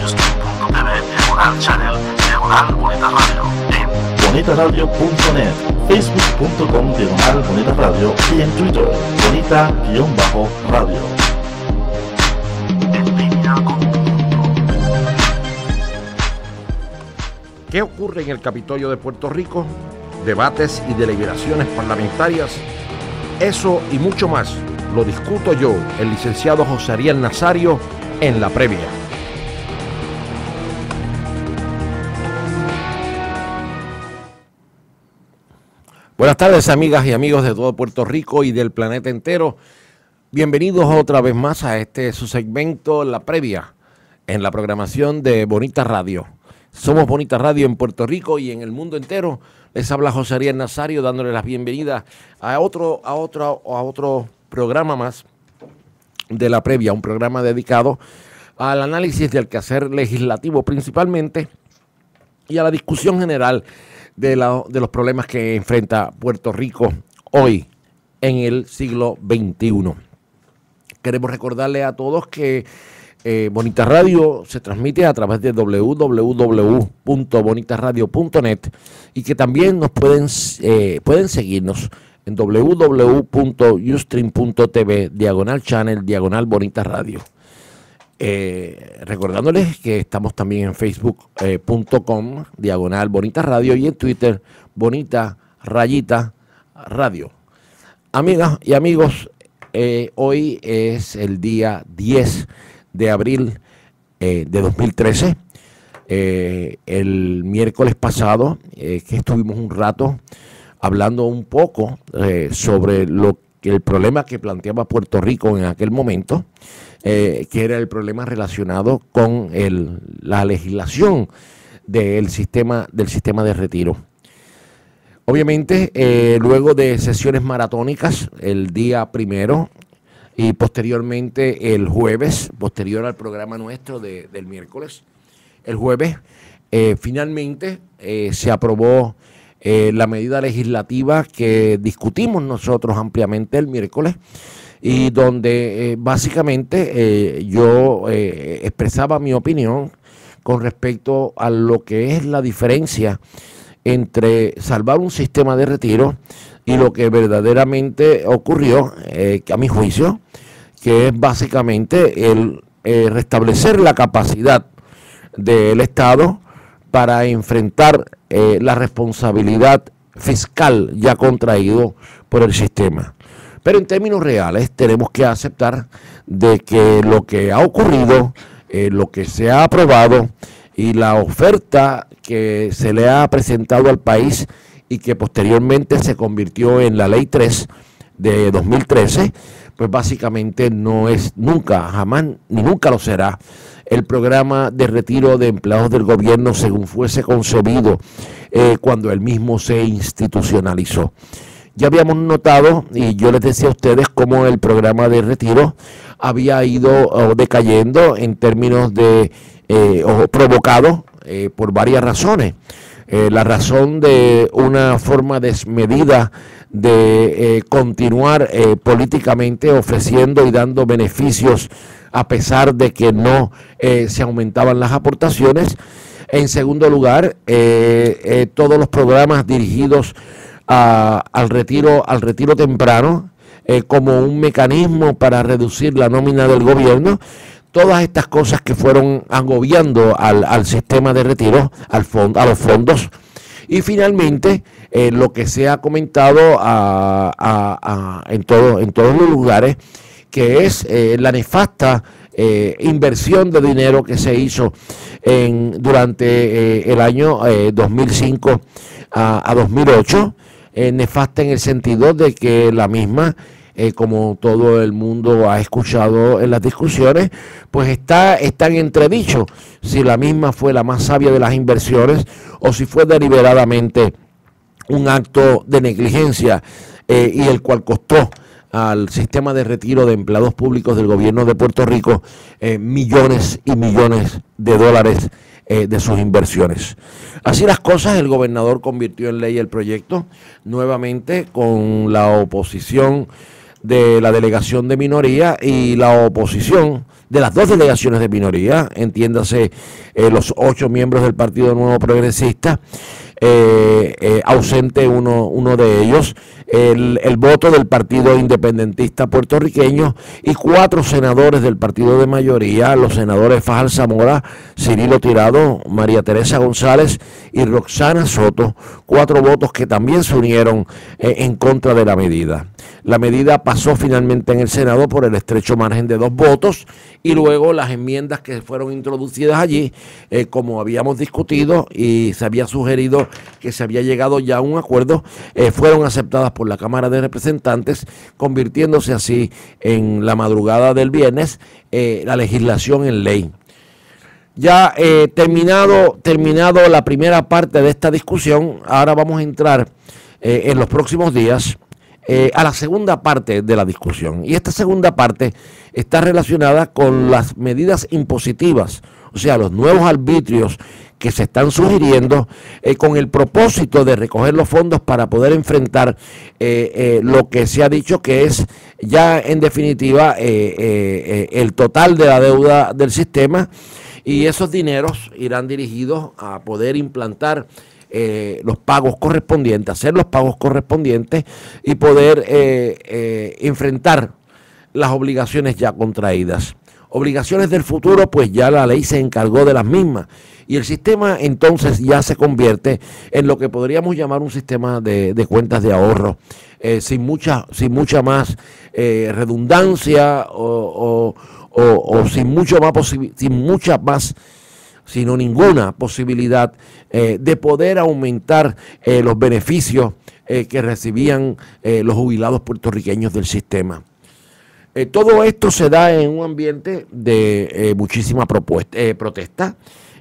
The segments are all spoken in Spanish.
Ustream.tv, Diagonal Channel, Diagonal Bonita Radio, en bonitaradio.net, facebook.com, Diagonal Bonita Radio, y en Twitter, Bonita-Radio. En línea con tu mundo. ¿Qué ocurre en el Capitolio de Puerto Rico? Debates y deliberaciones parlamentarias. Eso y mucho más lo discuto yo, el licenciado José Ariel Nazario, en la previa. Buenas tardes, amigas y amigos de todo Puerto Rico y del planeta entero. Bienvenidos otra vez más a su segmento, La Previa, en la programación de Bonita Radio. Somos Bonita Radio en Puerto Rico y en el mundo entero. Les habla José Ariel Nazario, dándole las bienvenidas a otro programa más de La Previa, un programa dedicado al análisis del quehacer legislativo principalmente y a la discusión general de los problemas que enfrenta Puerto Rico hoy en el siglo XXI. Queremos recordarle a todos que Bonita Radio se transmite a través de www.bonitaradio.net y que también nos pueden seguirnos en www.ustream.tv, Diagonal Channel, Diagonal Bonita Radio. Recordándoles que estamos también en facebook.com, Diagonal Bonita Radio, y en Twitter, Bonita_Radio. Amigas y amigos, hoy es el día 10 de abril de 2013. El miércoles pasado, que estuvimos un rato hablando un poco sobre el problema que planteaba Puerto Rico en aquel momento, que era el problema relacionado con la legislación del sistema de retiro. Obviamente, luego de sesiones maratónicas el día primero y posteriormente el jueves, posterior al programa nuestro del miércoles, el jueves finalmente se aprobó la medida legislativa que discutimos nosotros ampliamente el miércoles, y donde básicamente yo expresaba mi opinión con respecto a lo que es la diferencia entre salvar un sistema de retiro y lo que verdaderamente ocurrió, a mi juicio, que es básicamente el restablecer la capacidad del Estado para enfrentar la responsabilidad fiscal ya contraído por el sistema. Pero en términos reales tenemos que aceptar de que lo que ha ocurrido, lo que se ha aprobado y la oferta que se le ha presentado al país y que posteriormente se convirtió en la Ley 3 de 2013, pues básicamente no es nunca, jamás ni nunca lo será el programa de retiro de empleados del gobierno según fuese concebido cuando el mismo se institucionalizó. Ya habíamos notado, y yo les decía a ustedes, cómo el programa de retiro había ido decayendo en términos de, o provocado por varias razones. La razón de una forma desmedida de continuar políticamente ofreciendo y dando beneficios a pesar de que no se aumentaban las aportaciones. En segundo lugar, todos los programas dirigidos al retiro temprano como un mecanismo para reducir la nómina del gobierno. Todas estas cosas que fueron agobiando al sistema de retiro, a los fondos. Y finalmente, lo que se ha comentado en todos los lugares, que es la nefasta inversión de dinero que se hizo durante el año 2005 a 2008, nefasta en el sentido de que la misma, como todo el mundo ha escuchado en las discusiones, pues está en entredicho si la misma fue la más sabia de las inversiones o si fue deliberadamente un acto de negligencia y el cual costó al sistema de retiro de empleados públicos del gobierno de Puerto Rico millones y millones de dólares de sus inversiones. Así las cosas, el gobernador convirtió en ley el proyecto nuevamente con la oposición de la delegación de minoría y la oposición de las dos delegaciones de minoría, entiéndase los 8 miembros del Partido Nuevo Progresista, ausente uno de ellos, el voto del Partido Independentista Puertorriqueño y 4 senadores del partido de mayoría, los senadores Fajal Zamora, Cirilo Tirado, María Teresa González y Roxana Soto, 4 votos que también se unieron en contra de la medida. La medida pasó finalmente en el Senado por el estrecho margen de 2 votos y luego las enmiendas que fueron introducidas allí, como habíamos discutido y se había sugerido que se había llegado ya a un acuerdo, fueron aceptadas por la Cámara de Representantes, convirtiéndose así en la madrugada del viernes la legislación en ley. Ya terminado la primera parte de esta discusión, ahora vamos a entrar en los próximos días a la segunda parte de la discusión. Y esta segunda parte está relacionada con las medidas impositivas, o sea, los nuevos arbitrios que se están sugiriendo con el propósito de recoger los fondos para poder enfrentar lo que se ha dicho que es ya en definitiva el total de la deuda del sistema, y esos dineros irán dirigidos a poder implantar los pagos correspondientes, hacer los pagos correspondientes y poder enfrentar las obligaciones ya contraídas. Obligaciones del futuro, pues ya la ley se encargó de las mismas y el sistema entonces ya se convierte en lo que podríamos llamar un sistema de cuentas de ahorro, sin mucha más redundancia o sino ninguna posibilidad de poder aumentar los beneficios que recibían los jubilados puertorriqueños del sistema. Todo esto se da en un ambiente de muchísima protesta.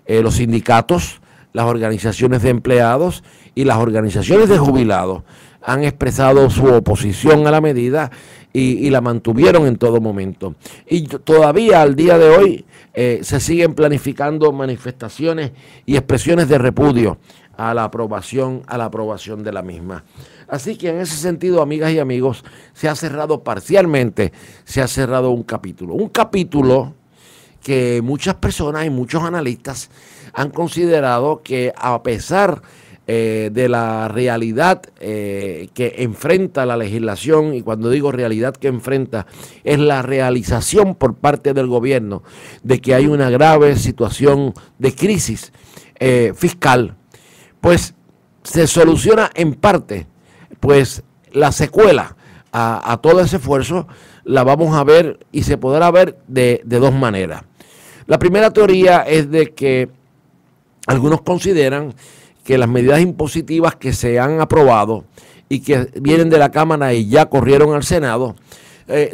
Los sindicatos, las organizaciones de empleados y las organizaciones de jubilados han expresado su oposición a la medida y la mantuvieron en todo momento. Y todavía al día de hoy se siguen planificando manifestaciones y expresiones de repudio a la aprobación de la misma. Así que en ese sentido, amigas y amigos, se ha cerrado parcialmente, se ha cerrado un capítulo que muchas personas y muchos analistas han considerado que a pesar de la realidad que enfrenta la legislación, y cuando digo realidad que enfrenta, es la realización por parte del gobierno de que hay una grave situación de crisis fiscal, pues se soluciona en parte, pues la secuela a todo ese esfuerzo la vamos a ver y se podrá ver de 2 maneras. La primera teoría es de que algunos consideran que las medidas impositivas que se han aprobado y que vienen de la Cámara y ya corrieron al Senado,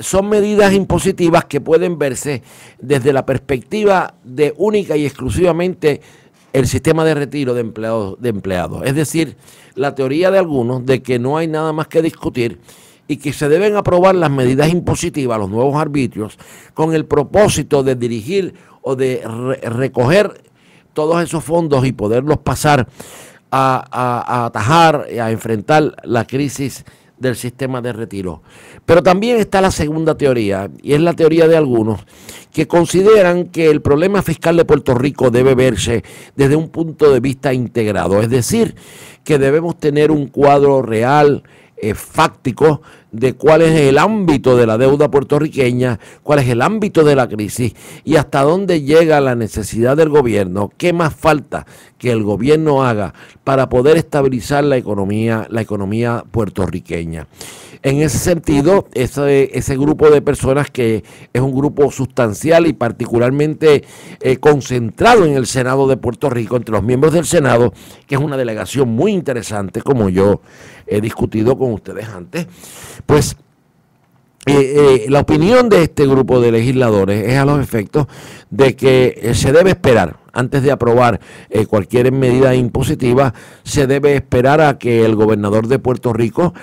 son medidas impositivas que pueden verse desde la perspectiva de única y exclusivamente el sistema de retiro de empleados. Es decir, la teoría de algunos de que no hay nada más que discutir y que se deben aprobar las medidas impositivas, los nuevos arbitrios, con el propósito de dirigir o de recoger todos esos fondos y poderlos pasar a atajar, a enfrentar la crisis del sistema de retiro. Pero también está la segunda teoría, y es la teoría de algunos que consideran que el problema fiscal de Puerto Rico debe verse desde un punto de vista integrado, es decir, que debemos tener un cuadro real, fáctico, de cuál es el ámbito de la deuda puertorriqueña, cuál es el ámbito de la crisis y hasta dónde llega la necesidad del gobierno, qué más falta que el gobierno haga para poder estabilizar la economía puertorriqueña. En ese sentido, ese grupo de personas, que es un grupo sustancial y particularmente concentrado en el Senado de Puerto Rico, entre los miembros del Senado, que es una delegación muy interesante, como yo he discutido con ustedes antes, pues la opinión de este grupo de legisladores es a los efectos de que se debe esperar, antes de aprobar cualquier medida impositiva, se debe esperar a que el gobernador de Puerto Rico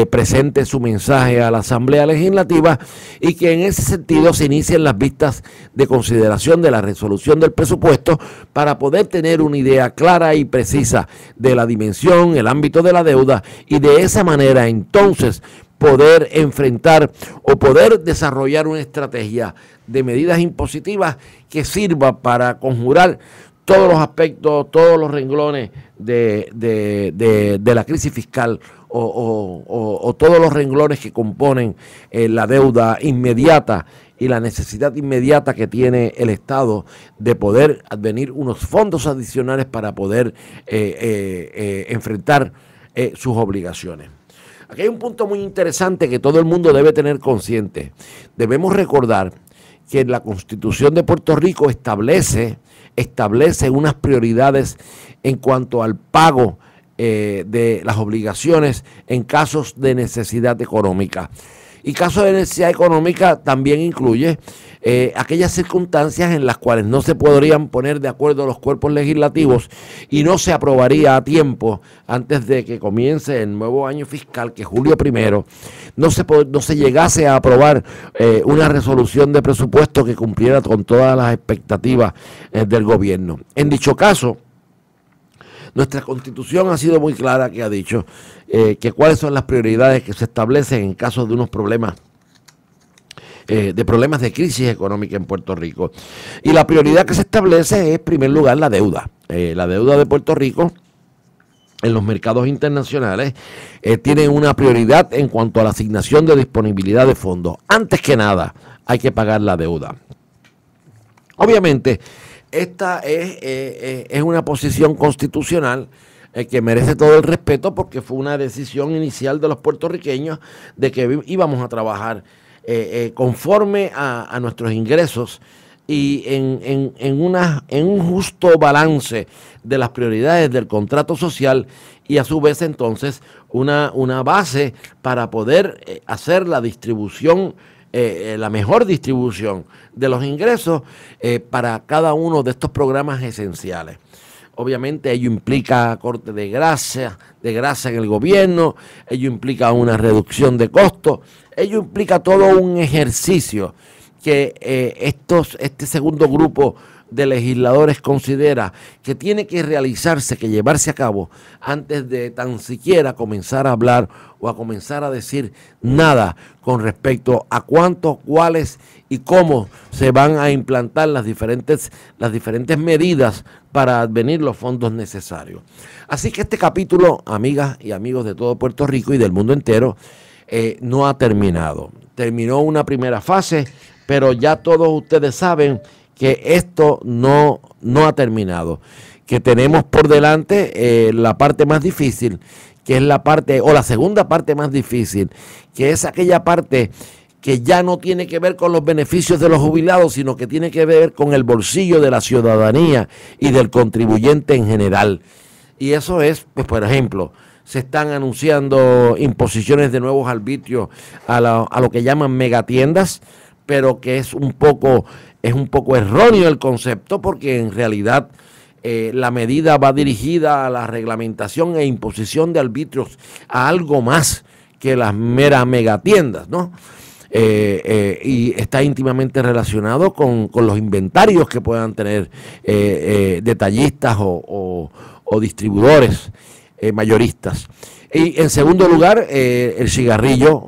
presente su mensaje a la Asamblea Legislativa y que en ese sentido se inicien las vistas de consideración de la resolución del presupuesto para poder tener una idea clara y precisa de la dimensión, el ámbito de la deuda, y de esa manera entonces poder enfrentar o poder desarrollar una estrategia de medidas impositivas que sirva para conjurar todos los aspectos, todos los renglones de la crisis fiscal o todos los renglones que componen la deuda inmediata y la necesidad inmediata que tiene el Estado de poder advenir unos fondos adicionales para poder enfrentar sus obligaciones. Aquí hay un punto muy interesante que todo el mundo debe tener consciente. Debemos recordar que la Constitución de Puerto Rico establece unas prioridades en cuanto al pago de las obligaciones en casos de necesidad económica. Y caso de necesidad económica también incluye aquellas circunstancias en las cuales no se podrían poner de acuerdo los cuerpos legislativos y no se aprobaría a tiempo antes de que comience el nuevo año fiscal, que es julio 1, no se llegase a aprobar una resolución de presupuesto que cumpliera con todas las expectativas del gobierno. En dicho caso, nuestra Constitución ha sido muy clara, que ha dicho que cuáles son las prioridades que se establecen en caso de unos problemas de crisis económica en Puerto Rico. Y la prioridad que se establece es, en primer lugar, la deuda. La deuda de Puerto Rico en los mercados internacionales tiene una prioridad en cuanto a la asignación de disponibilidad de fondos. Antes que nada, hay que pagar la deuda. Obviamente, esta es una posición constitucional que merece todo el respeto, porque fue una decisión inicial de los puertorriqueños de que íbamos a trabajar conforme a nuestros ingresos y en un justo balance de las prioridades del contrato social, y a su vez entonces una base para poder hacer la distribución, la mejor distribución de los ingresos para cada uno de estos programas esenciales. Obviamente ello implica corte de grasa en el gobierno, ello implica una reducción de costos, ello implica todo un ejercicio que este segundo grupo de legisladores considera que tiene que realizarse, que llevarse a cabo antes de tan siquiera comenzar a hablar o a comenzar a decir nada con respecto a cuánto, cuáles y cómo se van a implantar las diferentes medidas para advenir los fondos necesarios. Así que este capítulo, amigas y amigos de todo Puerto Rico y del mundo entero, no ha terminado. Terminó una primera fase, pero ya todos ustedes saben que esto no ha terminado, que tenemos por delante la parte más difícil, que es la segunda parte más difícil, que es aquella parte que ya no tiene que ver con los beneficios de los jubilados, sino que tiene que ver con el bolsillo de la ciudadanía y del contribuyente en general. Y eso es, pues, por ejemplo, se están anunciando imposiciones de nuevos arbitrios a lo que llaman megatiendas, pero que es un poco erróneo el concepto, porque en realidad la medida va dirigida a la reglamentación e imposición de arbitrios, a algo más que las meras megatiendas, ¿no? Y está íntimamente relacionado con los inventarios que puedan tener detallistas o distribuidores mayoristas. Y en segundo lugar, el cigarrillo,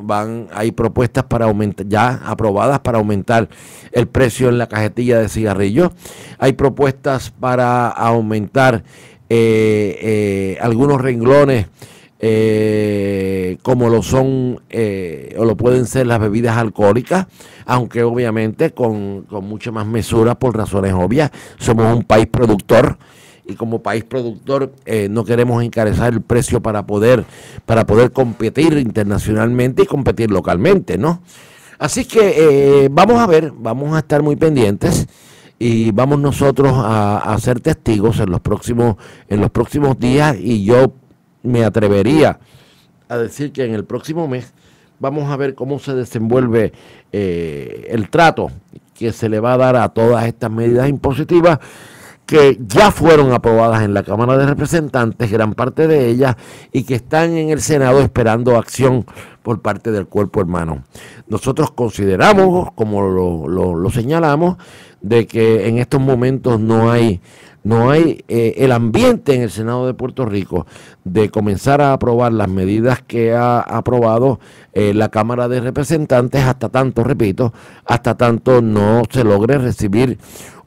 hay propuestas para aumentar, ya aprobadas, para aumentar el precio en la cajetilla de cigarrillos. Hay propuestas para aumentar algunos renglones como lo son o lo pueden ser las bebidas alcohólicas, aunque obviamente con mucha más mesura, por razones obvias. Somos un país productor, y como país productor no queremos encarecer el precio para poder competir internacionalmente y competir localmente, ¿no? Así que vamos a estar muy pendientes, y vamos nosotros a ser testigos en los próximos días, y yo me atrevería a decir que en el próximo mes vamos a ver cómo se desenvuelve el trato que se le va a dar a todas estas medidas impositivas que ya fueron aprobadas en la Cámara de Representantes, gran parte de ellas, y que están en el Senado esperando acción por parte del cuerpo hermano. Nosotros consideramos, como lo señalamos, de que en estos momentos no hay el ambiente en el Senado de Puerto Rico de comenzar a aprobar las medidas que ha aprobado la Cámara de Representantes hasta tanto no se logre recibir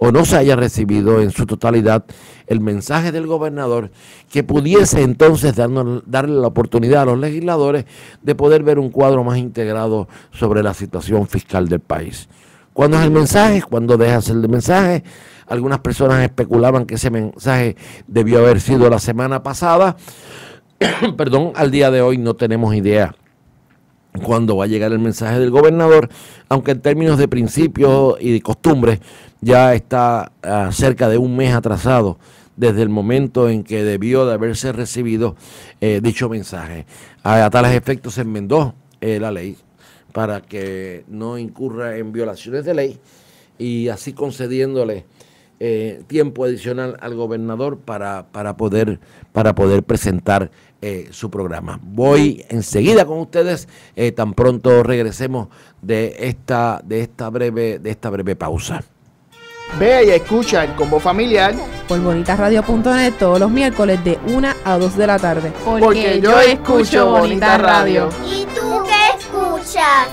o no se haya recibido en su totalidad el mensaje del gobernador que pudiese entonces darle la oportunidad a los legisladores de poder ver un cuadro más integrado sobre la situación fiscal del país. ¿Cuándo es el mensaje? ¿Cuándo deja de ser el mensaje? Algunas personas especulaban que ese mensaje debió haber sido la semana pasada. Perdón, al día de hoy no tenemos idea cuándo va a llegar el mensaje del gobernador, aunque en términos de principios y de costumbres ya está cerca de un mes atrasado desde el momento en que debió de haberse recibido dicho mensaje. A tales efectos se enmendó la ley para que no incurra en violaciones de ley y así concediéndole tiempo adicional al gobernador para poder presentar su programa. Voy enseguida con ustedes, tan pronto regresemos de esta breve pausa. Ve y escucha el Combo Familiar por bonitasradio.net todos los miércoles de 1 a 2 de la tarde. Porque yo escucho Bonita Radio. ¿Y tú qué escuchas?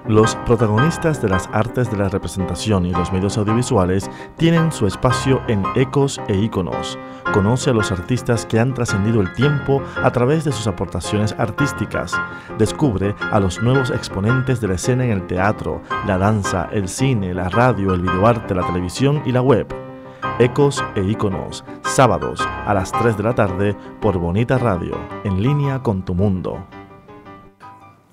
Los protagonistas de las artes de la representación y los medios audiovisuales tienen su espacio en Ecos e Íconos. Conoce a los artistas que han trascendido el tiempo a través de sus aportaciones artísticas. Descubre a los nuevos exponentes de la escena en el teatro, la danza, el cine, la radio, el videoarte, la televisión y la web. Ecos e Íconos, sábados a las 3 de la tarde por Bonita Radio, en línea con tu mundo.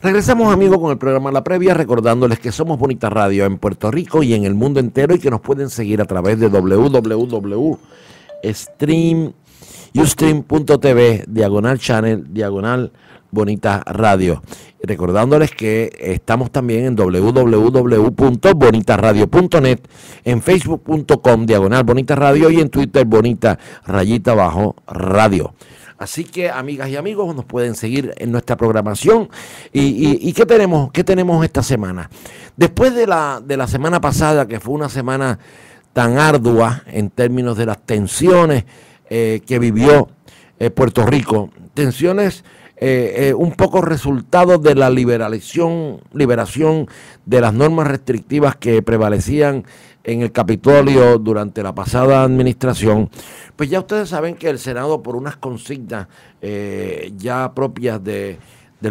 Regresamos, amigos, con el programa La Previa, recordándoles que somos Bonita Radio en Puerto Rico y en el mundo entero y que nos pueden seguir a través de www.ustream.tv/channel/ Bonita Radio. Recordándoles que estamos también en www.bonitaradio.net, en facebook.com/Bonita Radio y en Twitter Bonita_Radio. Así que, amigas y amigos, nos pueden seguir en nuestra programación. ¿Y qué tenemos esta semana? Después de la semana pasada, que fue una semana tan ardua en términos de las tensiones que vivió Puerto Rico, tensiones un poco resultado de la liberación de las normas restrictivas que prevalecían en el Capitolio durante la pasada administración, pues ya ustedes saben que el Senado, por unas consignas ya propias del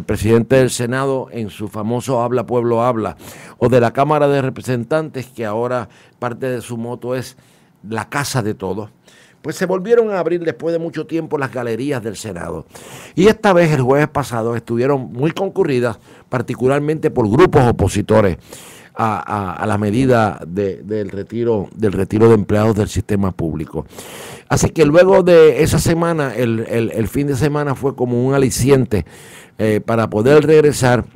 presidente del Senado en su famoso Habla Pueblo Habla, o de la Cámara de Representantes, que ahora parte de su moto es la casa de todos, pues se volvieron a abrir después de mucho tiempo las galerías del Senado. Y esta vez, el jueves pasado, estuvieron muy concurridas, particularmente por grupos opositores a la medida del retiro de empleados del sistema público. Así que luego de esa semana, el fin de semana fue como un aliciente para poder regresar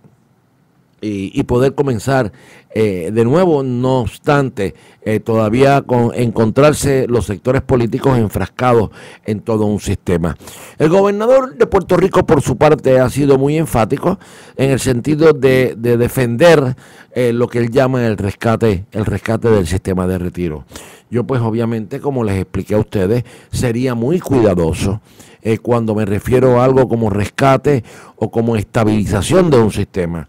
y poder comenzar de nuevo. No obstante, todavía encontrarse los sectores políticos enfrascados en todo un sistema. El gobernador de Puerto Rico, por su parte, ha sido muy enfático en el sentido de defender lo que él llama el rescate del sistema de retiro. Yo, pues, obviamente, como les expliqué a ustedes, sería muy cuidadoso cuando me refiero a algo como rescate o como estabilización de un sistema.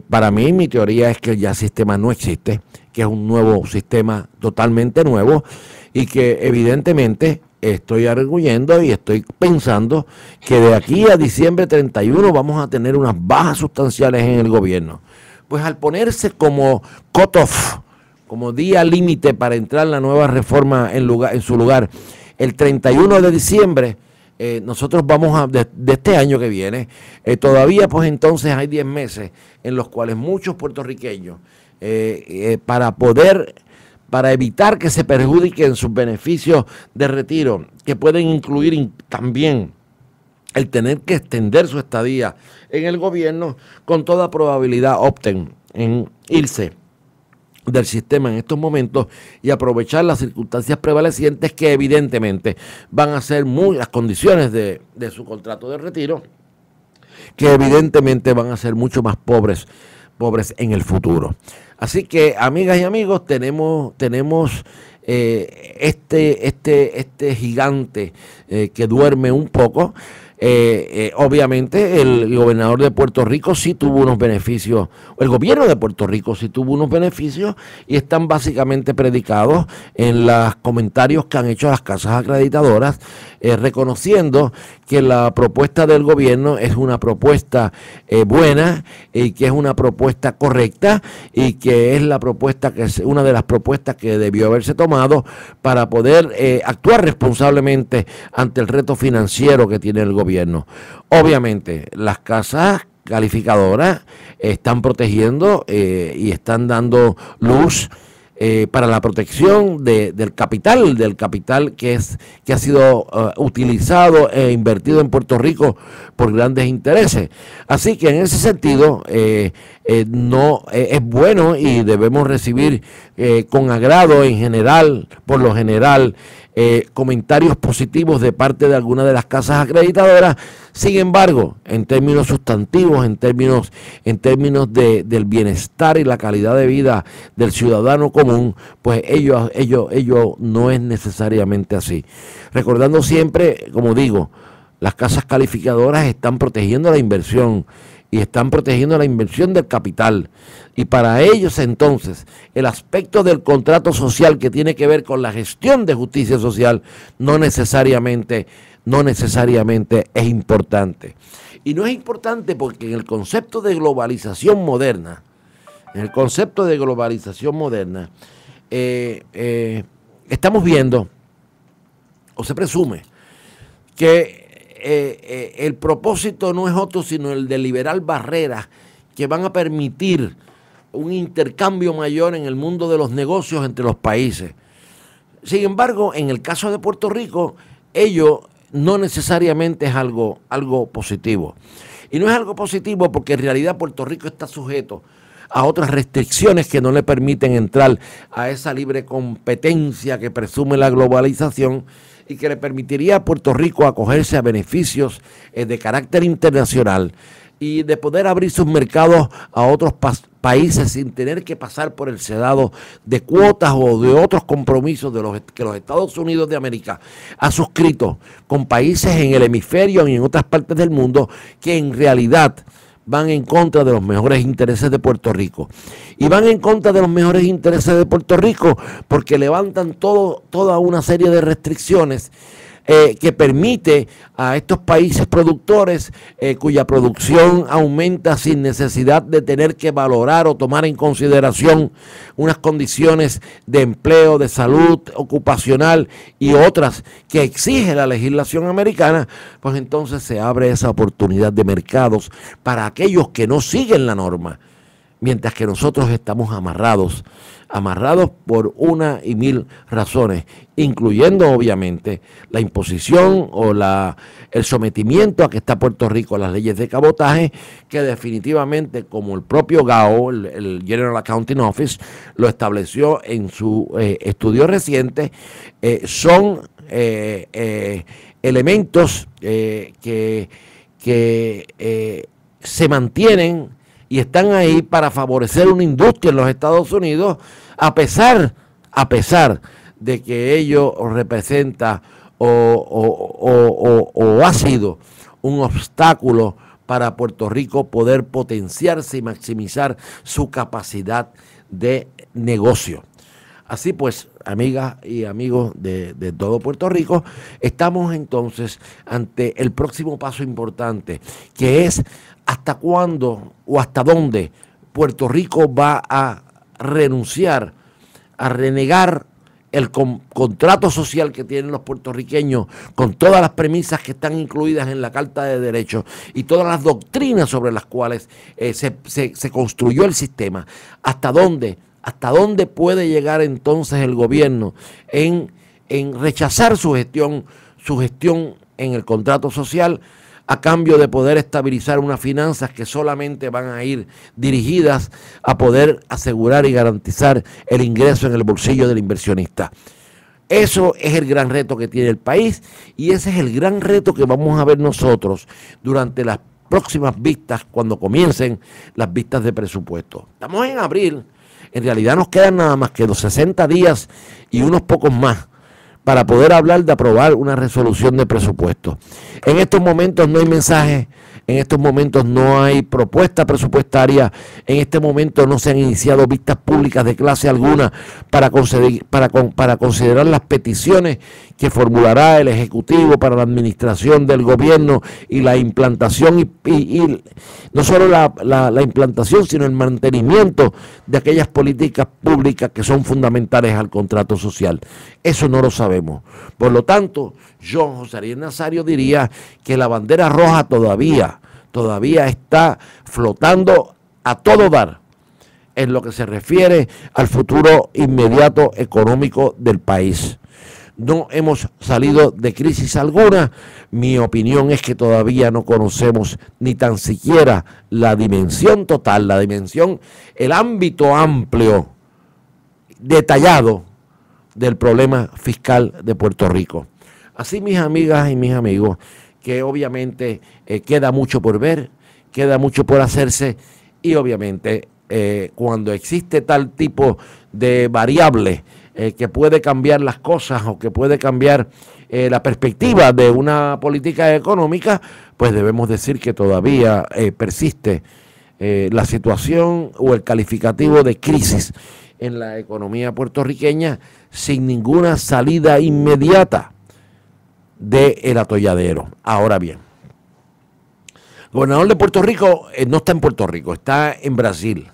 Para mí, mi teoría es que ya el sistema no existe, que es un nuevo sistema totalmente nuevo y que evidentemente estoy arguyendo y estoy pensando que de aquí a diciembre 31 vamos a tener unas bajas sustanciales en el gobierno. Pues al ponerse como cut-off, como día límite para entrar la nueva reforma en su lugar, el 31 de diciembre, nosotros vamos de este año que viene, todavía pues entonces hay 10 meses en los cuales muchos puertorriqueños, para evitar que se perjudiquen sus beneficios de retiro, que pueden incluir también el tener que extender su estadía en el gobierno, con toda probabilidad opten en irse del sistema en estos momentos y aprovechar las circunstancias prevalecientes que evidentemente van a ser las condiciones de su contrato de retiro, que evidentemente van a ser mucho más pobres en el futuro. Así que, amigas y amigos, tenemos este gigante que duerme un poco. Obviamente el gobernador de Puerto Rico sí tuvo unos beneficios, el gobierno de Puerto Rico sí tuvo unos beneficios y están básicamente predicados en los comentarios que han hecho las casas acreditadoras, reconociendo que la propuesta del gobierno es una propuesta buena y que es una propuesta correcta y que es la propuesta que es una de las propuestas que debió haberse tomado para poder actuar responsablemente ante el reto financiero que tiene el gobierno. Obviamente, las casas calificadoras están protegiendo y están dando luz para la protección del capital que ha sido utilizado e invertido en Puerto Rico por grandes intereses. Así que en ese sentido no es bueno y debemos recibir con agrado por lo general, comentarios positivos de parte de algunas de las casas acreditadoras. Sin embargo, en términos sustantivos, en términos del bienestar y la calidad de vida del ciudadano común, pues ello no es necesariamente así. Recordando siempre, como digo, las casas calificadoras están protegiendo la inversión y están protegiendo la inversión del capital. Y para ellos entonces el aspecto del contrato social que tiene que ver con la gestión de justicia social no necesariamente es importante. Y no es importante porque en el concepto de globalización moderna, estamos viendo, o se presume, que el propósito no es otro sino el de liberar barreras que van a permitir un intercambio mayor en el mundo de los negocios entre los países. Sin embargo, en el caso de Puerto Rico, ello no necesariamente es algo positivo. Y no es algo positivo porque en realidad Puerto Rico está sujeto a otras restricciones que no le permiten entrar a esa libre competencia que presume la globalización y que le permitiría a Puerto Rico acogerse a beneficios de carácter internacional y de poder abrir sus mercados a otros países sin tener que pasar por el sedado de cuotas o de otros compromisos que los Estados Unidos de América ha suscrito con países en el hemisferio y en otras partes del mundo que en realidad van en contra de los mejores intereses de Puerto Rico. Y van en contra de los mejores intereses de Puerto Rico porque levantan toda una serie de restricciones que permite a estos países productores cuya producción aumenta sin necesidad de tener que valorar o tomar en consideración unas condiciones de empleo, de salud ocupacional y otras que exige la legislación americana, pues entonces se abre esa oportunidad de mercados para aquellos que no siguen la norma, mientras que nosotros estamos amarrados por una y mil razones, incluyendo obviamente la imposición o el sometimiento a que está Puerto Rico a las leyes de cabotaje, que definitivamente, como el propio GAO, el General Accounting Office, lo estableció en su estudio reciente, son elementos que se mantienen y están ahí para favorecer una industria en los Estados Unidos, a pesar de que ello representa o ha sido un obstáculo para Puerto Rico poder potenciarse y maximizar su capacidad de negocio. Así pues, amigas y amigos de todo Puerto Rico, estamos entonces ante el próximo paso importante, que es hasta cuándo o hasta dónde Puerto Rico va a renunciar, a renegar el contrato social que tienen los puertorriqueños con todas las premisas que están incluidas en la Carta de Derechos y todas las doctrinas sobre las cuales se construyó el sistema. ¿Hasta dónde puede llegar entonces el gobierno en rechazar su gestión en el contrato social? a cambio de poder estabilizar unas finanzas que solamente van a ir dirigidas a poder asegurar y garantizar el ingreso en el bolsillo del inversionista. Eso es el gran reto que tiene el país y ese es el gran reto que vamos a ver nosotros durante las próximas vistas, cuando comiencen las vistas de presupuesto. Estamos en abril, en realidad nos quedan nada más que los 60 días y unos pocos más para poder hablar de aprobar una resolución de presupuesto. En estos momentos no hay mensaje, en estos momentos no hay propuesta presupuestaria, en este momento no se han iniciado vistas públicas de clase alguna para considerar las peticiones que formulará el Ejecutivo para la administración del gobierno y la implantación y no solo la implantación, sino el mantenimiento de aquellas políticas públicas que son fundamentales al contrato social. Eso no lo sabemos. Por lo tanto, yo, José Ariel Nazario, diría que la bandera roja todavía está flotando a todo dar en lo que se refiere al futuro inmediato económico del país. No hemos salido de crisis alguna. Mi opinión es que todavía no conocemos ni tan siquiera la dimensión total, el ámbito amplio, detallado del problema fiscal de Puerto Rico. Así, mis amigas y mis amigos, que obviamente queda mucho por ver, queda mucho por hacerse y obviamente cuando existe tal tipo de variable que puede cambiar las cosas o que puede cambiar la perspectiva de una política económica, pues debemos decir que todavía persiste la situación o el calificativo de crisis en la economía puertorriqueña sin ninguna salida inmediata del atolladero. Ahora bien, el gobernador de Puerto Rico no está en Puerto Rico, está en Brasil.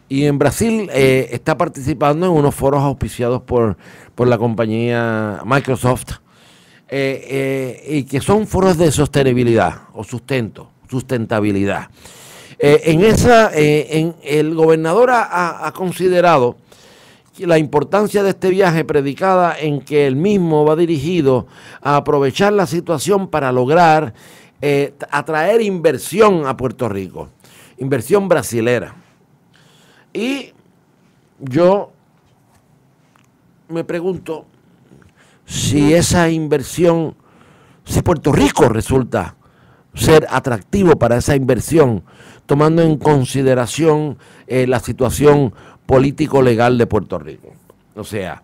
Y en Brasil está participando en unos foros auspiciados por la compañía Microsoft, y que son foros de sostenibilidad o sustentabilidad. El gobernador ha considerado la importancia de este viaje, predicada en que él mismo va dirigido a aprovechar la situación para lograr atraer inversión a Puerto Rico, inversión brasilera. Y yo me pregunto si esa inversión, si Puerto Rico resulta ser atractivo para esa inversión, tomando en consideración la situación político-legal de Puerto Rico. O sea,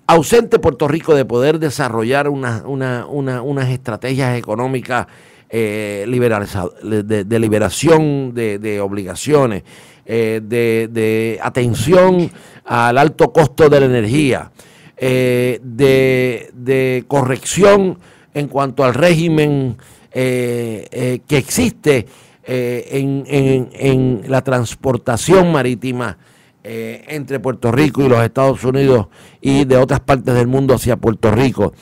ausente Puerto Rico de poder desarrollar unas estrategias económicas de liberación de obligaciones, de atención al alto costo de la energía, de corrección en cuanto al régimen que existe en la transportación marítima entre Puerto Rico y los Estados Unidos y de otras partes del mundo hacia Puerto Rico.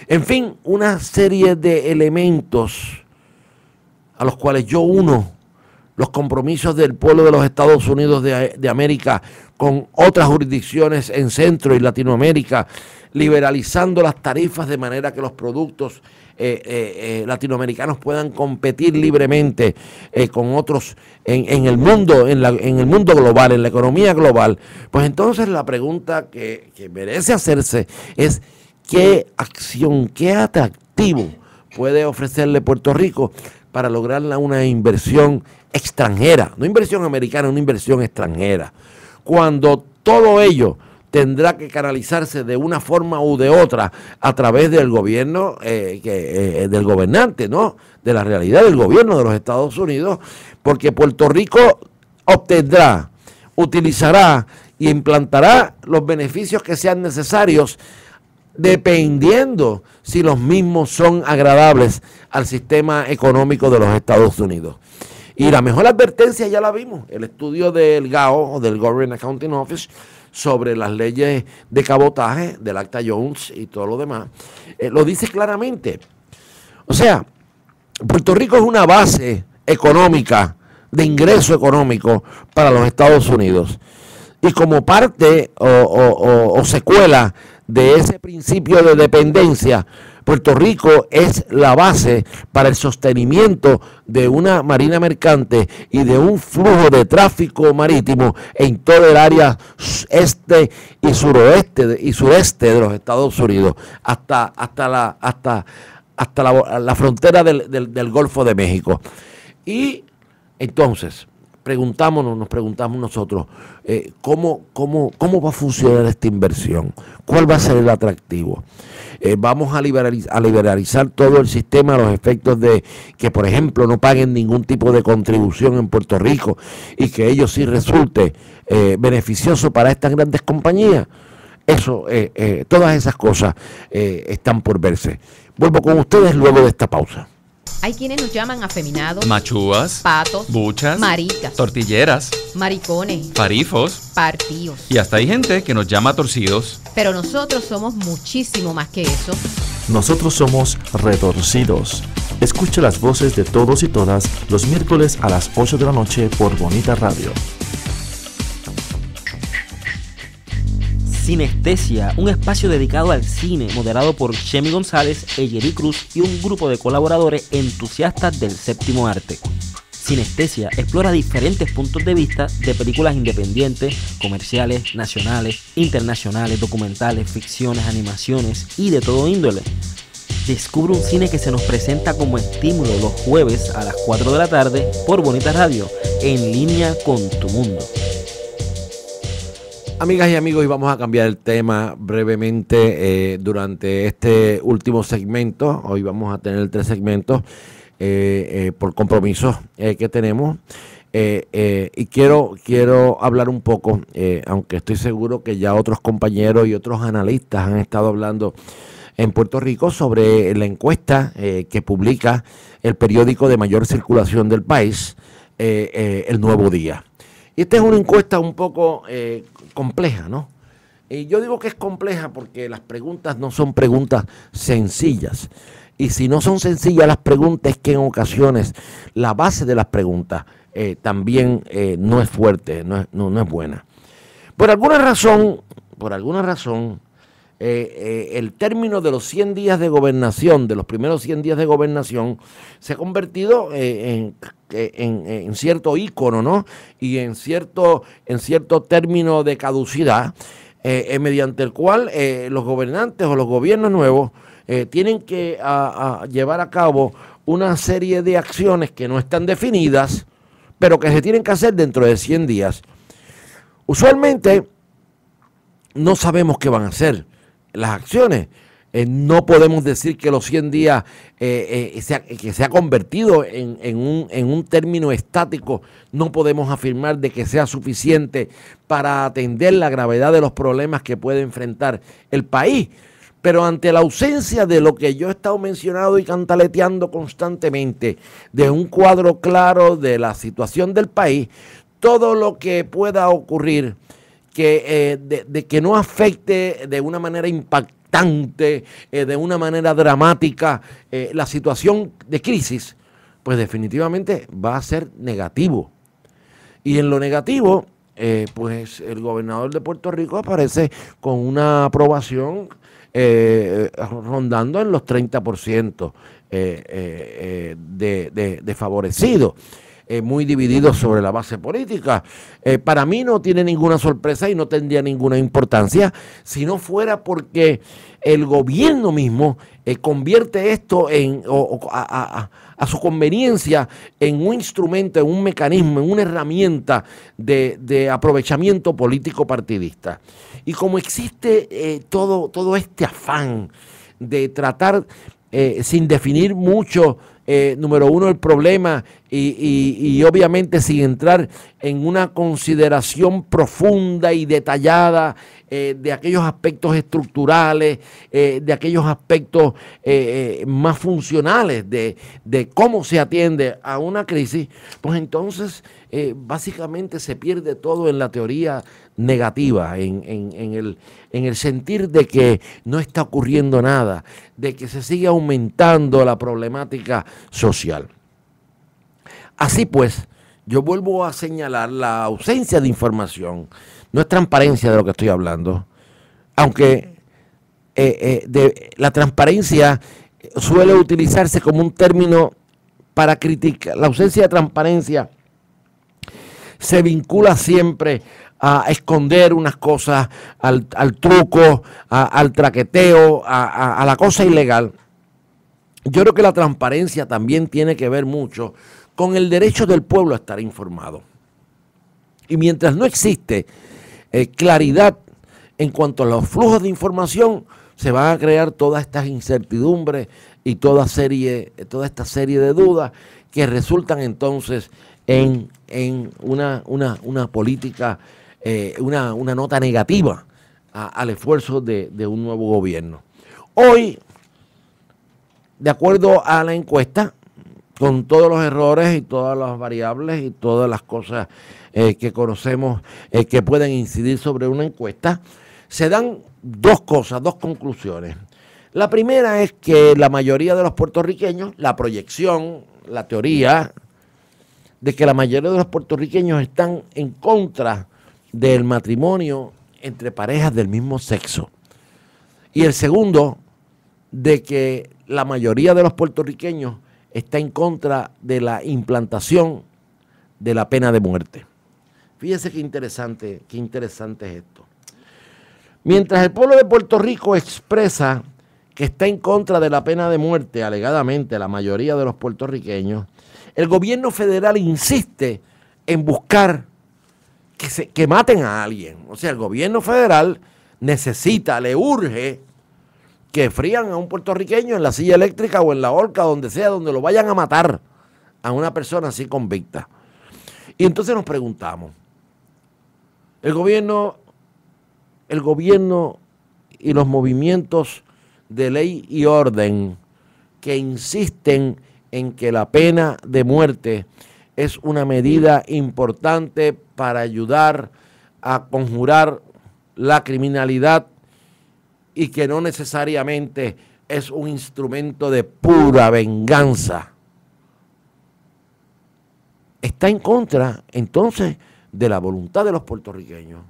En fin, una serie de elementos a los cuales yo uno los compromisos del pueblo de los Estados Unidos de América con otras jurisdicciones en Centro y Latinoamérica, liberalizando las tarifas de manera que los productos latinoamericanos puedan competir libremente con otros en el mundo, en el mundo global, en la economía global. Pues entonces la pregunta que merece hacerse es: ¿qué acción, qué atractivo puede ofrecerle Puerto Rico para lograr una inversión extranjera? No inversión americana, una inversión extranjera. Cuando todo ello tendrá que canalizarse de una forma u de otra a través del gobierno, del gobernante, ¿no? De la realidad del gobierno de los Estados Unidos, porque Puerto Rico obtendrá, utilizará e implantará los beneficios que sean necesarios, dependiendo si los mismos son agradables al sistema económico de los Estados Unidos. Y la mejor advertencia ya la vimos, el estudio del GAO, o del Government Accounting Office, sobre las leyes de cabotaje, del Acta Jones y todo lo demás, lo dice claramente. O sea, Puerto Rico es una base económica, de ingreso económico para los Estados Unidos. Y como parte o secuela de ese principio de dependencia, Puerto Rico es la base para el sostenimiento de una marina mercante y de un flujo de tráfico marítimo en todo el área este y sureste de los Estados Unidos, hasta la frontera del Golfo de México. Y entonces nos preguntamos nosotros, ¿cómo va a funcionar esta inversión? ¿Cuál va a ser el atractivo? Vamos a liberalizar todo el sistema a los efectos de que, por ejemplo, no paguen ningún tipo de contribución en Puerto Rico y que ello sí resulte beneficioso para estas grandes compañías. Eso, todas esas cosas están por verse. Vuelvo con ustedes luego de esta pausa. Hay quienes nos llaman afeminados, machúas, patos, buchas, maricas, tortilleras, maricones, farifos, partíos. Y hasta hay gente que nos llama torcidos. Pero nosotros somos muchísimo más que eso. Nosotros somos retorcidos. Escucha las voces de todos y todas los miércoles a las 8 de la noche por Bonita Radio. Sinestesia, un espacio dedicado al cine, moderado por Chemi González, Eyeri Cruz y un grupo de colaboradores entusiastas del séptimo arte. Sinestesia explora diferentes puntos de vista de películas independientes, comerciales, nacionales, internacionales, documentales, ficciones, animaciones y de todo índole. Descubre un cine que se nos presenta como estímulo los jueves a las 4 de la tarde por Bonita Radio, en línea con tu mundo. Amigas y amigos, y vamos a cambiar el tema brevemente durante este último segmento. Hoy vamos a tener 3 segmentos por compromisos que tenemos. Y quiero hablar un poco, aunque estoy seguro que ya otros compañeros y otros analistas han estado hablando en Puerto Rico sobre la encuesta que publica el periódico de mayor circulación del país, El Nuevo Día. Y esta es una encuesta un poco compleja, ¿no? Y yo digo que es compleja porque las preguntas no son preguntas sencillas. Y si no son sencillas las preguntas, es que en ocasiones la base de las preguntas también no es fuerte, no es buena. Por alguna razón, el término de los 100 días de gobernación, de los primeros 100 días de gobernación, se ha convertido en cierto ícono, ¿no? Y en cierto término de caducidad, mediante el cual los gobernantes o los gobiernos nuevos tienen que llevar a cabo una serie de acciones que no están definidas, pero que se tienen que hacer dentro de 100 días. Usualmente no sabemos qué van a hacer las acciones. No podemos decir que los 100 días que se ha convertido en un término estático. No podemos afirmar de que sea suficiente para atender la gravedad de los problemas que puede enfrentar el país. Pero ante la ausencia de lo que yo he estado mencionando y cantaleteando constantemente, de un cuadro claro de la situación del país, todo lo que pueda ocurrir de que no afecte de una manera impactante, de una manera dramática la situación de crisis, pues definitivamente va a ser negativo. Y en lo negativo, pues el gobernador de Puerto Rico aparece con una aprobación rondando en los 30% de favorecidos. Muy divididos sobre la base política. Para mí no tiene ninguna sorpresa y no tendría ninguna importancia si no fuera porque el gobierno mismo convierte esto a su conveniencia en un instrumento, en un mecanismo, en una herramienta de aprovechamiento político partidista. Y como existe todo este afán de tratar sin definir mucho, número uno, el problema y obviamente sin entrar en una consideración profunda y detallada de aquellos aspectos estructurales, de aquellos aspectos más funcionales de cómo se atiende a una crisis, pues entonces básicamente se pierde todo en la teoría negativa, en el sentir de que no está ocurriendo nada, de que se sigue aumentando la problemática social. Así pues, yo vuelvo a señalar la ausencia de información, no es transparencia de lo que estoy hablando, aunque la transparencia suele utilizarse como un término para criticar. La ausencia de transparencia se vincula siempre a esconder unas cosas, al truco, al traqueteo, a la cosa ilegal. Yo creo que la transparencia también tiene que ver mucho con el derecho del pueblo a estar informado. Y mientras no existe claridad en cuanto a los flujos de información, se van a crear todas estas incertidumbres y toda esta serie de dudas que resultan entonces en una política, una nota negativa al esfuerzo de un nuevo gobierno. Hoy, de acuerdo a la encuesta, con todos los errores y todas las variables y todas las cosas que conocemos que pueden incidir sobre una encuesta, se dan dos conclusiones. La primera es que la mayoría de los puertorriqueños, la proyección, la teoría de que la mayoría de los puertorriqueños están en contra del matrimonio entre parejas del mismo sexo. Y el segundo, de que la mayoría de los puertorriqueños está en contra de la implantación de la pena de muerte. Fíjese qué interesante es esto. Mientras el pueblo de Puerto Rico expresa que está en contra de la pena de muerte, alegadamente la mayoría de los puertorriqueños, el gobierno federal insiste en buscar que maten a alguien. O sea, el gobierno federal le urge que frían a un puertorriqueño en la silla eléctrica o en la horca, donde sea, donde lo vayan a matar a una persona así convicta. Y entonces nos preguntamos, el gobierno y los movimientos de ley y orden que insisten en que la pena de muerte es una medida importante para ayudar a conjurar la criminalidad y que no necesariamente es un instrumento de pura venganza, está en contra entonces de la voluntad de los puertorriqueños.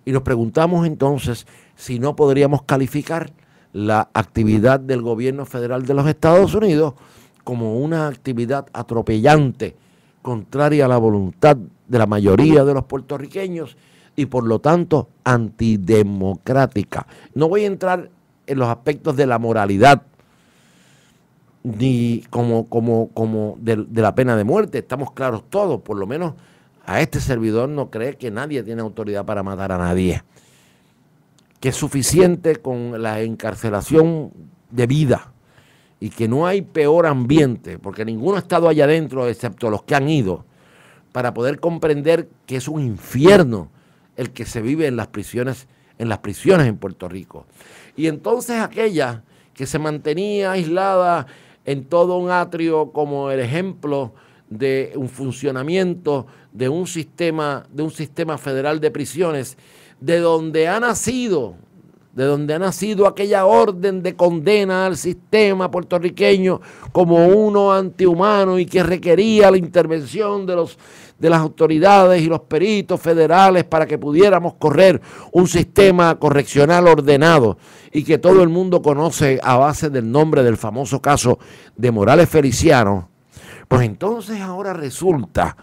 Y nos preguntamos entonces si no podríamos calificar la actividad del gobierno federal de los Estados Unidos como una actividad atropellante, contraria a la voluntad de la mayoría de los puertorriqueños y por lo tanto antidemocrática. No voy a entrar en los aspectos de la moralidad ni como de la pena de muerte. Estamos claros todos, por lo menos a este servidor no cree que nadie tiene autoridad para matar a nadie, que es suficiente con la encarcelación de vida y que no hay peor ambiente, porque ninguno ha estado allá adentro excepto los que han ido, para poder comprender que es un infierno el que se vive en las prisiones en Puerto Rico. Y entonces aquella que se mantenía aislada en todo un atrio como el ejemplo de un funcionamiento de un sistema federal de prisiones, de donde ha nacido aquella orden de condena al sistema puertorriqueño como uno antihumano y que requería la intervención de las autoridades y los peritos federales para que pudiéramos correr un sistema correccional ordenado y que todo el mundo conoce a base del nombre del famoso caso de Morales Feliciano. Pues entonces ahora resulta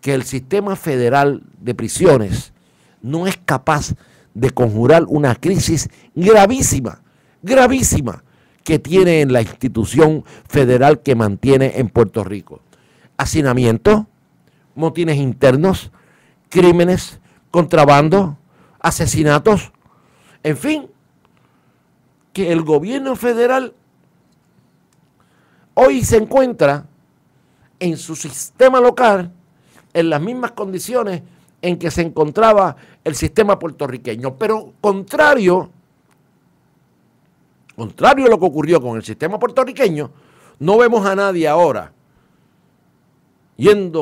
que el sistema federal de prisiones no es capaz de conjurar una crisis gravísima que tiene en la institución federal que mantiene en Puerto Rico. Hacinamiento, motines internos, crímenes, contrabando, asesinatos, en fin, que el gobierno federal hoy se encuentra en su sistema local en las mismas condiciones en que se encontraba el sistema puertorriqueño. Pero contrario a lo que ocurrió con el sistema puertorriqueño, no vemos a nadie ahora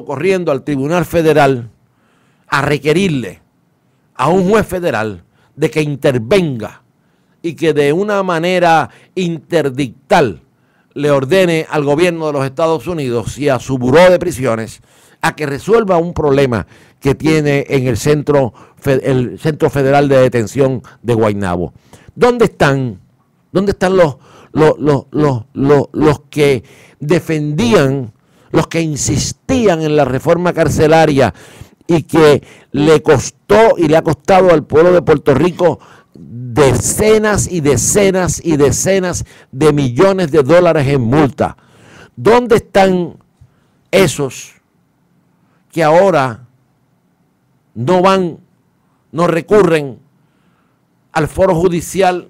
corriendo al Tribunal Federal a requerirle a un juez federal de que intervenga y que de una manera interdictal le ordene al gobierno de los Estados Unidos y a su buró de prisiones a que resuelva un problema que tiene en el Centro Federal de Detención de Guaynabo. ¿Dónde están ¿Dónde están los que defendían, los que insistían en la reforma carcelaria y que le costó y le ha costado al pueblo de Puerto Rico decenas y decenas y decenas de millones de dólares en multa? ¿Dónde están esos que ahora no recurren al foro judicial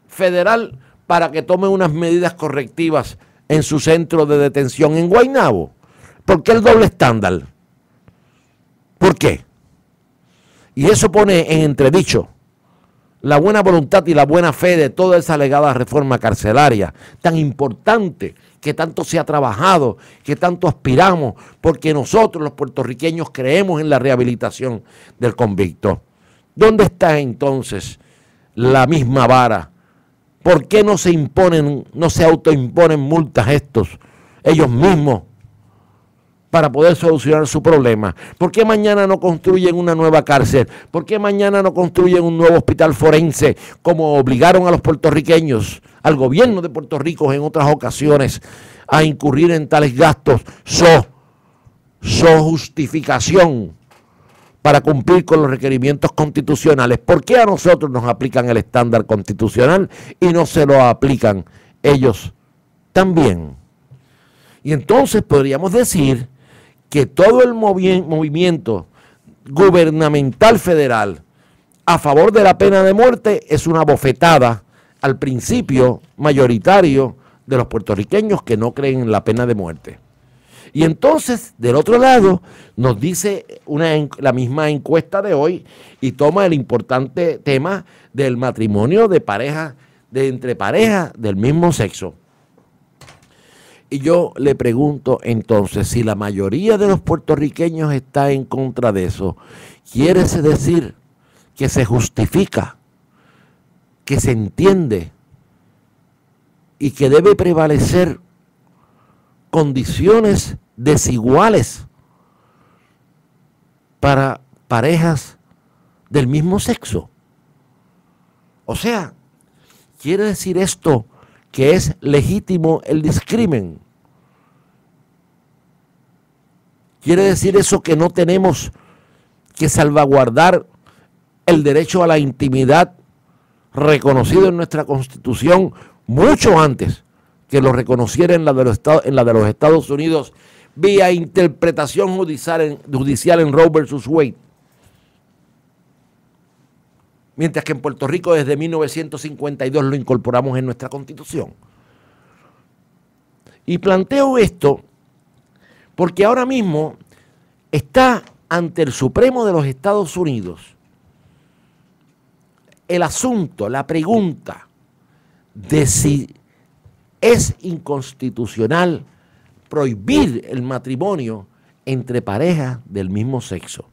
federal para que tome unas medidas correctivas en su centro de detención en Guaynabo? ¿Por qué el doble estándar? ¿Por qué? Y eso pone en entredicho la buena voluntad y la buena fe de toda esa alegada reforma carcelaria tan importante, que tanto se ha trabajado, que tanto aspiramos, porque nosotros los puertorriqueños creemos en la rehabilitación del convicto. ¿Dónde está entonces la misma vara? ¿Por qué no se autoimponen multas ellos mismos para poder solucionar su problema? ¿Por qué mañana no construyen una nueva cárcel? ¿Por qué mañana no construyen un nuevo hospital forense como obligaron a los puertorriqueños, al gobierno de Puerto Rico en otras ocasiones, a incurrir en tales gastos? Justificación para cumplir con los requerimientos constitucionales. ¿Por qué a nosotros nos aplican el estándar constitucional y no se lo aplican ellos también? Y entonces podríamos decir que todo el movimiento gubernamental federal a favor de la pena de muerte es una bofetada al principio mayoritario de los puertorriqueños que no creen en la pena de muerte. Y entonces, del otro lado, nos dice la misma encuesta de hoy y toma el importante tema del matrimonio entre parejas del mismo sexo. Y yo le pregunto entonces, si la mayoría de los puertorriqueños está en contra de eso, ¿quiere decir que se justifica, que se entiende y que debe prevalecer condiciones desiguales para parejas del mismo sexo? O sea, ¿quiere decir esto que es legítimo el discrimen? ¿Quiere decir eso que no tenemos que salvaguardar el derecho a la intimidad reconocido en nuestra Constitución mucho antes que lo reconociera en la de los Estados Unidos vía interpretación judicial en Roe versus Wade? Mientras que en Puerto Rico desde 1952 lo incorporamos en nuestra Constitución. Y planteo esto porque ahora mismo está ante el Supremo de los Estados Unidos el asunto, la pregunta de si es inconstitucional prohibir el matrimonio entre parejas del mismo sexo.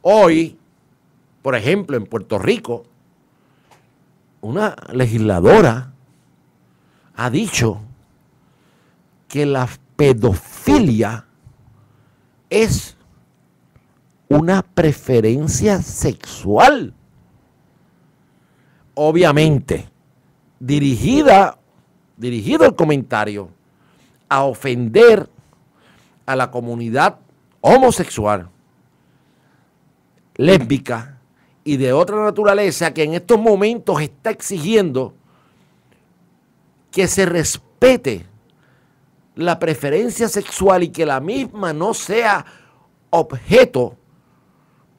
Hoy, por ejemplo, en Puerto Rico, una legisladora ha dicho que la pedofilia es una preferencia sexual. Obviamente, dirigido el comentario a ofender a la comunidad homosexual, lésbica y de otra naturaleza que en estos momentos está exigiendo que se respete la preferencia sexual y que la misma no sea objeto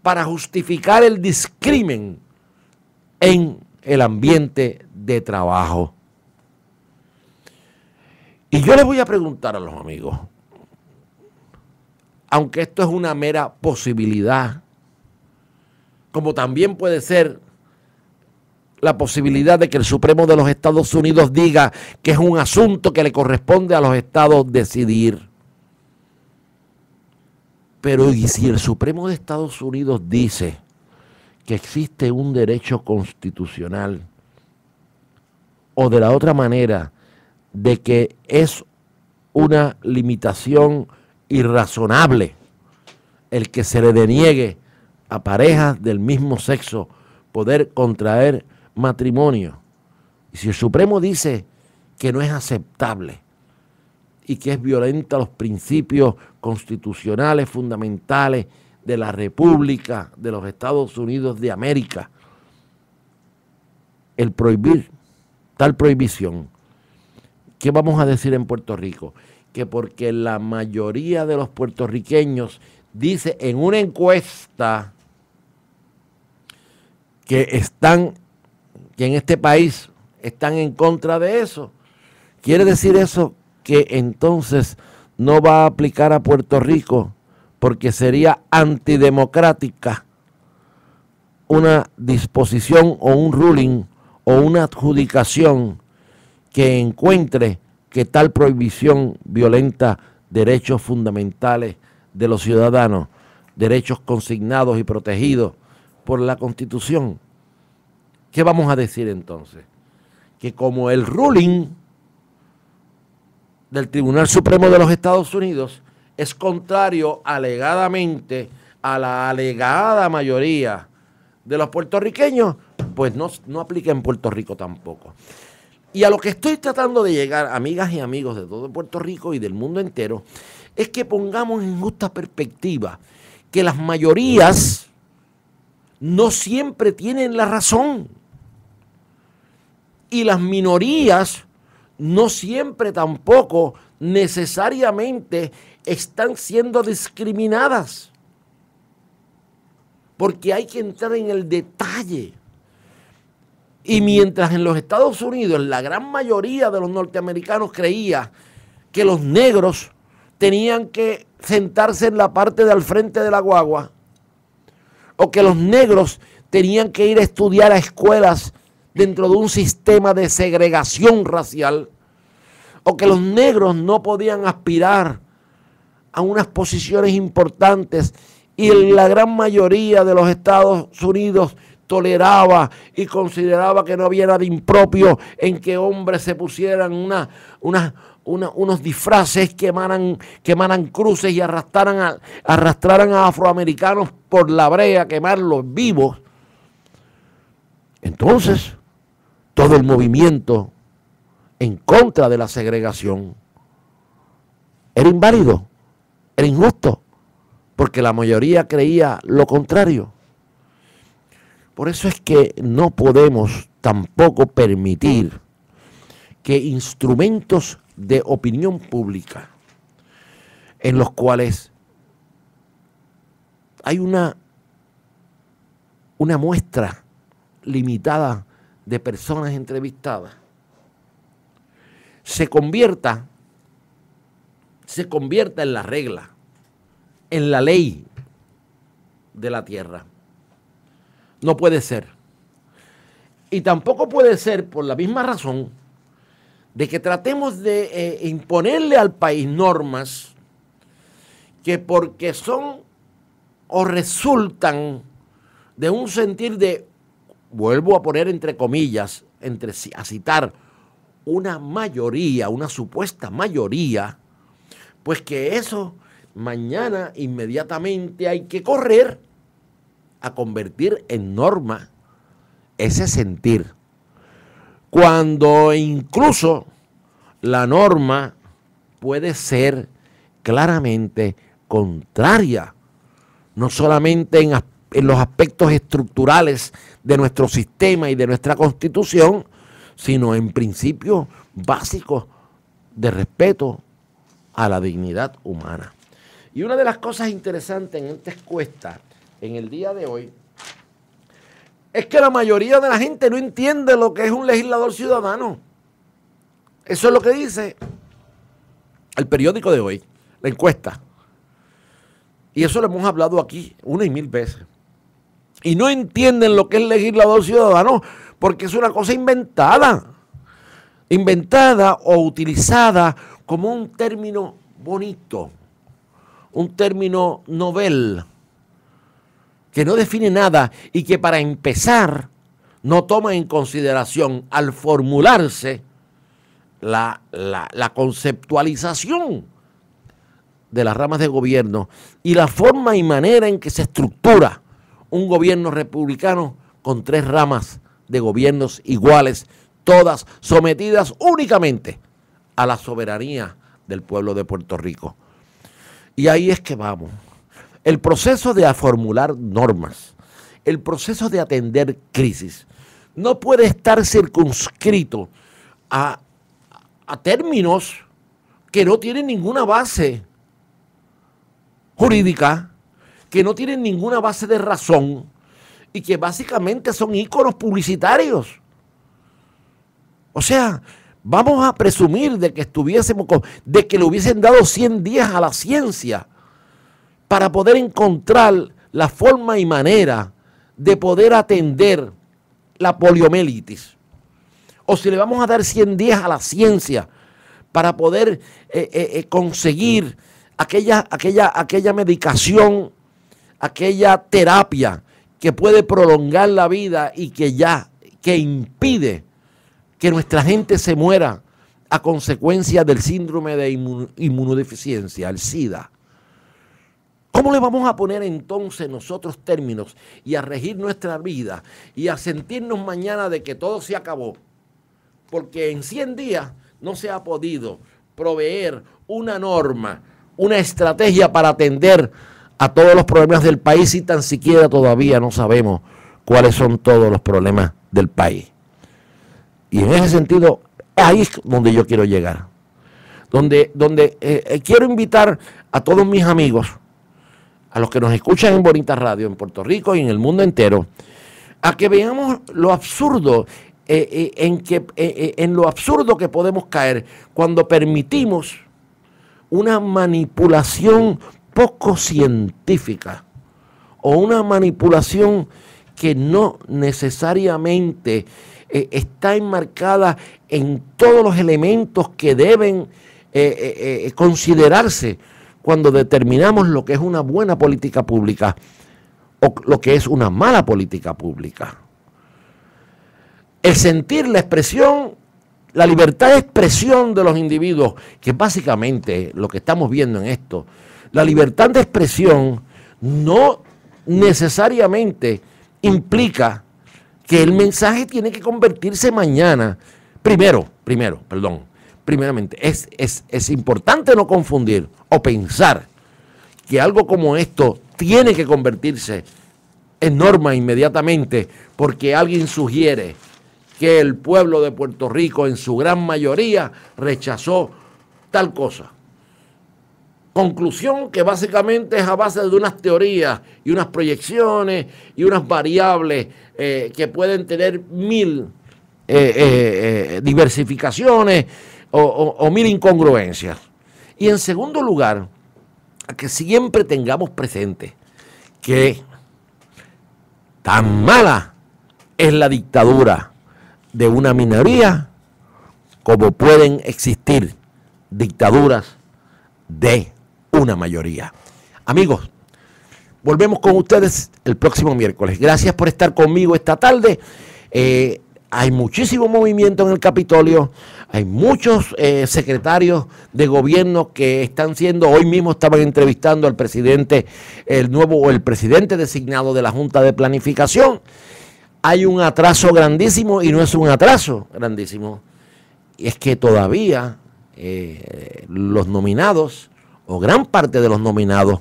para justificar el discrimen en el ambiente de trabajo. Y yo les voy a preguntar a los amigos, aunque esto es una mera posibilidad, como también puede ser la posibilidad de que el Supremo de los Estados Unidos diga que es un asunto que le corresponde a los estados decidir. Pero ¿y si el Supremo de Estados Unidos dice que existe un derecho constitucional, o de la otra manera, de que es una limitación irrazonable el que se le deniegue a parejas del mismo sexo poder contraer matrimonio? Y si el Supremo dice que no es aceptable y que es violenta a los principios constitucionales fundamentales de la República de los Estados Unidos de América, el prohibir tal prohibición, ¿qué vamos a decir en Puerto Rico? Que porque la mayoría de los puertorriqueños dice en una encuesta que en este país están en contra de eso, ¿quiere decir eso que entonces no va a aplicar a Puerto Rico porque sería antidemocrática una disposición o un ruling o una adjudicación que encuentre que tal prohibición violenta derechos fundamentales de los ciudadanos, derechos consignados y protegidos por la Constitución? ¿Qué vamos a decir entonces? Que como el ruling del Tribunal Supremo de los Estados Unidos es contrario alegadamente a la alegada mayoría de los puertorriqueños, pues no aplica en Puerto Rico tampoco. Y a lo que estoy tratando de llegar, amigas y amigos de todo Puerto Rico y del mundo entero, es que pongamos en justa perspectiva que las mayorías no siempre tienen la razón y las minorías no siempre tampoco necesariamente están siendo discriminadas, porque hay que entrar en el detalle. Y mientras en los Estados Unidos la gran mayoría de los norteamericanos creía que los negros tenían que sentarse en la parte de al frente de la guagua, o que los negros tenían que ir a estudiar a escuelas dentro de un sistema de segregación racial, o que los negros no podían aspirar a unas posiciones importantes, y la gran mayoría de los Estados Unidos toleraba y consideraba que no había nada impropio en que hombres se pusieran unos disfraces que emanan cruces y arrastraran a afroamericanos por la brea, quemarlos vivos. Entonces, todo el movimiento en contra de la segregación era inválido, era injusto, porque la mayoría creía lo contrario. Por eso es que no podemos tampoco permitir que instrumentos de opinión pública en los cuales hay una muestra limitada de personas entrevistadas se convierta en la regla, en la ley de la tierra. No puede ser. Y tampoco puede ser por la misma razón de que tratemos de imponerle al país normas que porque son o resultan de un sentir de, vuelvo a poner entre comillas, a citar, una mayoría, una supuesta mayoría, pues que eso mañana inmediatamente hay que correr a convertir en norma ese sentir, cuando incluso la norma puede ser claramente contraria, no solamente en los aspectos estructurales de nuestro sistema y de nuestra Constitución, sino en principios básicos de respeto a la dignidad humana. Y una de las cosas interesantes en esta encuesta en el día de hoy es que la mayoría de la gente no entiende lo que es un legislador ciudadano. Eso es lo que dice el periódico de hoy, la encuesta. Y eso lo hemos hablado aquí 1 y 1000 veces. Y no entienden lo que es legislador ciudadano porque es una cosa inventada o utilizada como un término bonito, un término novel, que no define nada y que para empezar no toma en consideración al formularse la conceptualización de las ramas de gobierno y la forma y manera en que se estructura un gobierno republicano con 3 ramas de gobiernos iguales, todas sometidas únicamente a la soberanía del pueblo de Puerto Rico. Y ahí es que vamos. El proceso de formular normas, el proceso de atender crisis, no puede estar circunscrito a términos que no tienen ninguna base jurídica, que no tienen ninguna base de razón y que básicamente son íconos publicitarios. O sea, vamos a presumir de que le hubiesen dado 100 días a la ciencia para poder encontrar la forma y manera de poder atender la poliomielitis. O si le vamos a dar 100 días a la ciencia para poder conseguir aquella medicación, aquella terapia que puede prolongar la vida y que impide que nuestra gente se muera a consecuencia del síndrome de inmunodeficiencia, el SIDA. ¿Cómo le vamos a poner entonces nosotros términos y a regir nuestra vida y a sentirnos mañana de que todo se acabó? Porque en 100 días no se ha podido proveer una norma, una estrategia para atender a todos los problemas del país y tan siquiera todavía no sabemos cuáles son todos los problemas del país. Y en ese sentido, ahí es donde yo quiero llegar. Donde quiero invitar a todos mis amigos, a los que nos escuchan en Bonita Radio, en Puerto Rico y en el mundo entero, a que veamos lo absurdo, en lo absurdo que podemos caer cuando permitimos una manipulación poco científica o una manipulación que no necesariamente está enmarcada en todos los elementos que deben considerarse cuando determinamos lo que es una buena política pública o lo que es una mala política pública. El sentir, la expresión, la libertad de expresión de los individuos, que básicamente lo que estamos viendo en esto, la libertad de expresión no necesariamente implica que el mensaje tiene que convertirse mañana. Primeramente, es importante no confundir o pensar que algo como esto tiene que convertirse en norma inmediatamente porque alguien sugiere que el pueblo de Puerto Rico en su gran mayoría rechazó tal cosa. Conclusión que básicamente es a base de unas teorías y unas proyecciones y unas variables que pueden tener 1000 diversificaciones o 1000 incongruencias. Y en segundo lugar, que siempre tengamos presente que tan mala es la dictadura de una minoría como pueden existir dictaduras de una mayoría. Amigos, volvemos con ustedes el próximo miércoles. Gracias por estar conmigo esta tarde. Hay muchísimo movimiento en el Capitolio, hay muchos secretarios de gobierno que están siendo, hoy mismo estaban entrevistando al presidente, el presidente designado de la Junta de Planificación. Hay un atraso grandísimo y no es un atraso grandísimo, y es que todavía los nominados o gran parte de los nominados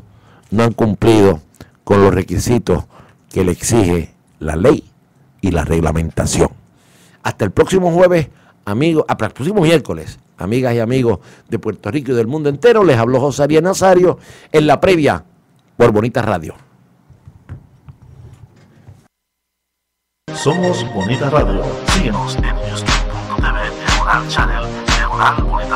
no han cumplido con los requisitos que le exige la ley y la reglamentación. Hasta el próximo jueves, amigos, hasta el próximo miércoles, amigas y amigos de Puerto Rico y del mundo entero, les habló José Ariel Nazario en la previa por Bonita Radio. Somos Bonita Radio. Síguenos en youtube.tv/channel Bonita.